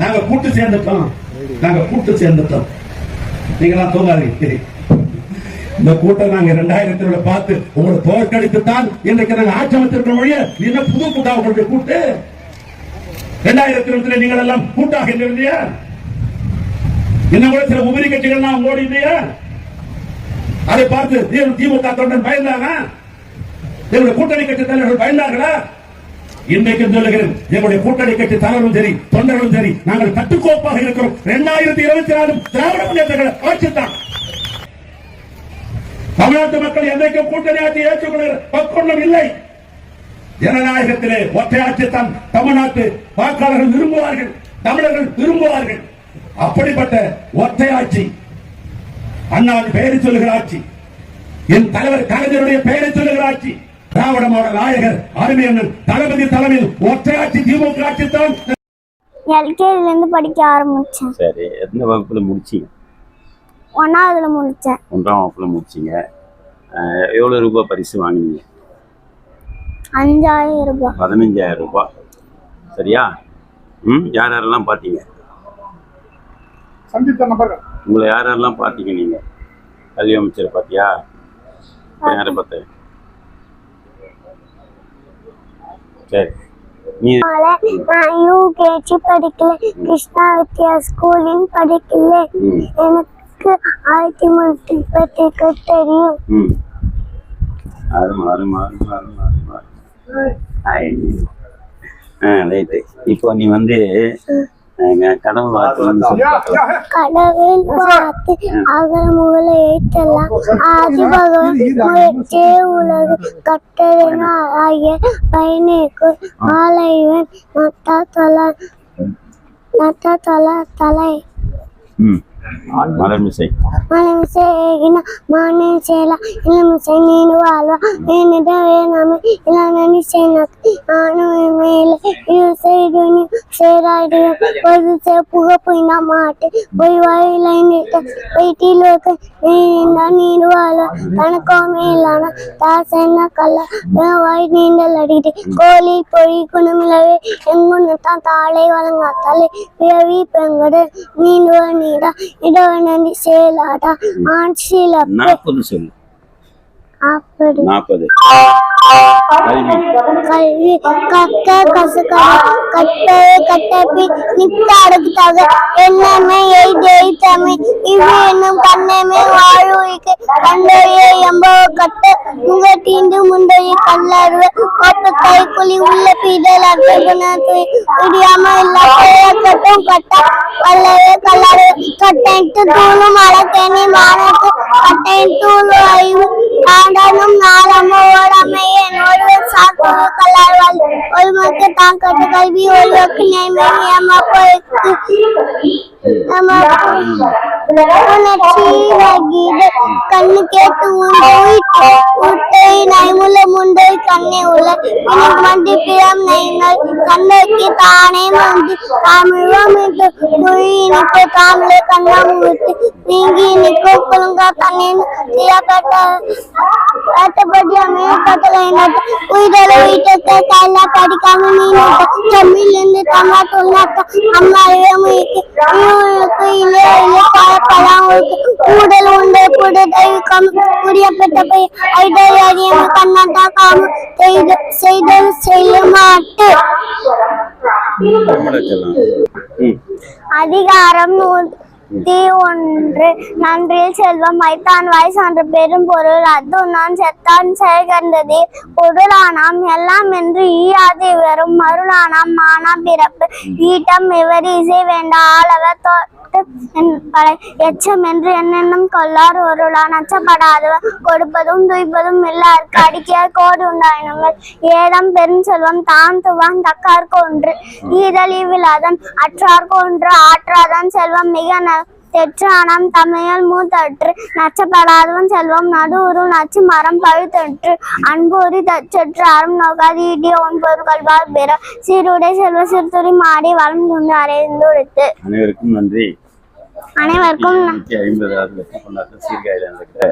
நாங்க கூட்டு சேர்ந்துட்டோம். நீங்களாம் தூங்காதீங்க. இந்த கூட்டம் நாங்க 2000 பார்த்து உங்களை தோற்கடித்து தான் இன்றைக்கு நாங்க ஆட்சி அமைத்திருக்கிற மொழிய என்ன புது கூட்டாக உங்களுடைய கூட்டு 2002 நீங்கள் எல்லாம் கூட்டாக இல்லையா? இன்னும் கூட சில உபரி கட்சிகள் உங்களோடு இல்லையா? அதை பார்த்து திமுக தொண்டன் பயந்தாங்க. எங்களுடைய கூட்டணி கட்சி தலைவர்கள் பயந்தார்களா? இன்றைக்கு சொல்லுகிறேன், எங்களுடைய கூட்டணி கட்சி தலைவரும் சரி தொண்டர்களும் சரி நாங்கள் கட்டுக்கோப்பாக இருக்கிறோம். 2024 திராவிட முன்னேற்ற ஆட்சி தான். தமிழ்நாட்டு மக்கள் என்றைக்கும் கூட்டணி ஆட்சி ஏற்றுக்கொள்கிற பக்கொன்றும் இல்லை. ஜனநாயகத்திலே ஒற்றை ஆட்சி தான் தமிழ்நாட்டு வாக்காளர்கள் விரும்புவார்கள், தமிழர்கள் விரும்புவார்கள். அப்படிப்பட்ட ஒற்றை ஆட்சி, அண்ணாவின் பெயரை சொல்லுகிற ஆட்சி, என் தலைவர் கலைஞருடைய பெயரை சொல்லுகிற ஆட்சி, திராவிட மாடல் நாயகர் அருமையண்ணன் தளபதி தலைமையில் ஒற்றை ஆட்சி திமுக ஆட்சி தான். எல்கேஜில இருந்து படிக்க ஆரம்பிச்சேன். சரி, எத்தனை வகுப்புல முடிச்சீங்க? 1ஆவதுல முடிச்சேன். 1ஆம் வகுப்புல முடிச்சீங்க. எவ்வளவு ரூபாய் பரிசு வாங்கினீங்க? 5000 ரூபாய். 15000 ரூபாய். சரியா? யார் யாரெல்லாம் பார்த்தீங்க? உங்களை யாரெல்லாம் பார்த்தீங்க? நீங்க கல்வி அமைச்சர் பார்த்தியா? யாரை பார்த்த? சரி, நீ யூகேஜி படிக்கல, கிருஷ்ணா வித்யா ஸ்கூலிங் படிக்கல. எனக்கு ஆர்டிமெண்ட் பத்தி தெரியும். இப்போ நீ வந்து கடவுள் பார்த்து அகல முகல எழுத்தெல்லாம் ஆதி பகவான் முயற்சே உலகு கட்டளை ஆகிய பயனுக்கு ஆலைவன் நத்தா தலை மலர்மிசை மானேல இளமிசை நீண்டு வாழ்வா வேணிட வேணாமை இளநி செய்நாக்கு ஆணும் மேலே இது செய்து நீ சேராடுவேன் ஒரு புக போய் நான் மாட்டேன் போய் வாயில வீட்டில் நீண்டு வாழ்வா தனக்கோமே இல்லாம தாசன கல்ல வாய் நீண்டல் அடிட்டு கோழி பொழி குணமில்லவே எங்குன்னு தாளை வழங்காத்தாலே பிறவி பெங்கடு நீண்டுவ நீடா இடவனி சேலாடா ஆட்சியில 40 சொல்லு. அப்படி 40 கல்வி கக்க கசக்கடை கட்டவே கட்டப்பி நிப்பாடுத்தாக என்னமே எய்தமை இது என்னும் கண்ணமே வாழ்வுக்கு கண்டைய எம்பவ கட்ட முகத்தீண்டு முந்தைய கல்லாடுவ ஒப்பத்தை குழி உள்ள பீடல் அர்த்தகுணத்தை முடியாம இல்ல கட்டும் கட்ட வல்லவே கல்லாடுவ கட்டைட்டு தூளும் அழக்கேனி மானத்து கட்டையின் தூளு ஐவு ஆண்டாலும் நாளமோ ஓடாமையே ஒருவர் சாக்கு கல்லாழ்வாள் ஒருவருக்கு தான் கட்டு கல்வி ஒருவருக்கு நேர்மை கண்ணு கேட்டு உண்டை நைமுல முண்டை கண்ணே உள்ள மண்டி பிறம் நைங்கள் கண்ணுக்கு தானே வந்து தமிழ் துழினிக்கு தாமலே கண்ணாம விட்டு நீங்கி நிற்கோ குழுங்கா கண்ணேன்னு கட்டப்படி அமைய கட்டளை உயிரோட வீட்டத்தை கையில படிக்காம நீ தமிழ் இருந்து தமிழ் தொழில்நாட்ட அம்மாவே முயற்சி இல்லை கூடல் உண்டு கூடு தெய்வம் புரியப்பட்ட போய் ஐடல் அறியாம கண்ணாட்டா காம செய்தல் செய்ய மாட்டு. அதிகாரம் 1 நன்றில் செல்வம் வைத்தான் வாய் சான்ற பெரும் பொருள் அதுனான் செத்தான் செயல்கண்டதே பொருளானாம் எல்லாம் என்று ஈயாது வெறும் மருளானாம் மானா பிறப்பு ஈட்டம் இவர் இசை வேண்டா ஆளவர் எச்சம் என்று என்னென்னும் கொள்ளார் ஒருளா நச்சப்படாதவர் கொடுப்பதும் துய்ப்பதும் எல்லாருக்கு அடிக்கிய கோடு உண்டாயினங்கள் ஏதம் பெரும் செல்வம் தான் துவான் தக்கார்க்கு ஒன்று ஈதல் இவ்விலாதன் அற்றார்க்கு ஒன்று ஆற்றாதான் செல்வம் மிக தெற்றானாம் தமிழ் மூத்தற்று நச்சப்படாதவன் செல்வம் நடுவுரு நச்சு மரம் பழுத்தற்று அன்பூரி தச்சற்று அறம் நோக்காது ஈட்டிய ஒன்பொரு கல்வார் பெற சீருடை செல்வ சிறுதுறை மாடி வளம் கொண்டு அறைந்துடுத்து. அனைவருக்கும் நன்றி. அனைவருக்கும் 50வது வெற்றி கொண்டாட்ட சீர்காழியில் நடக்கிற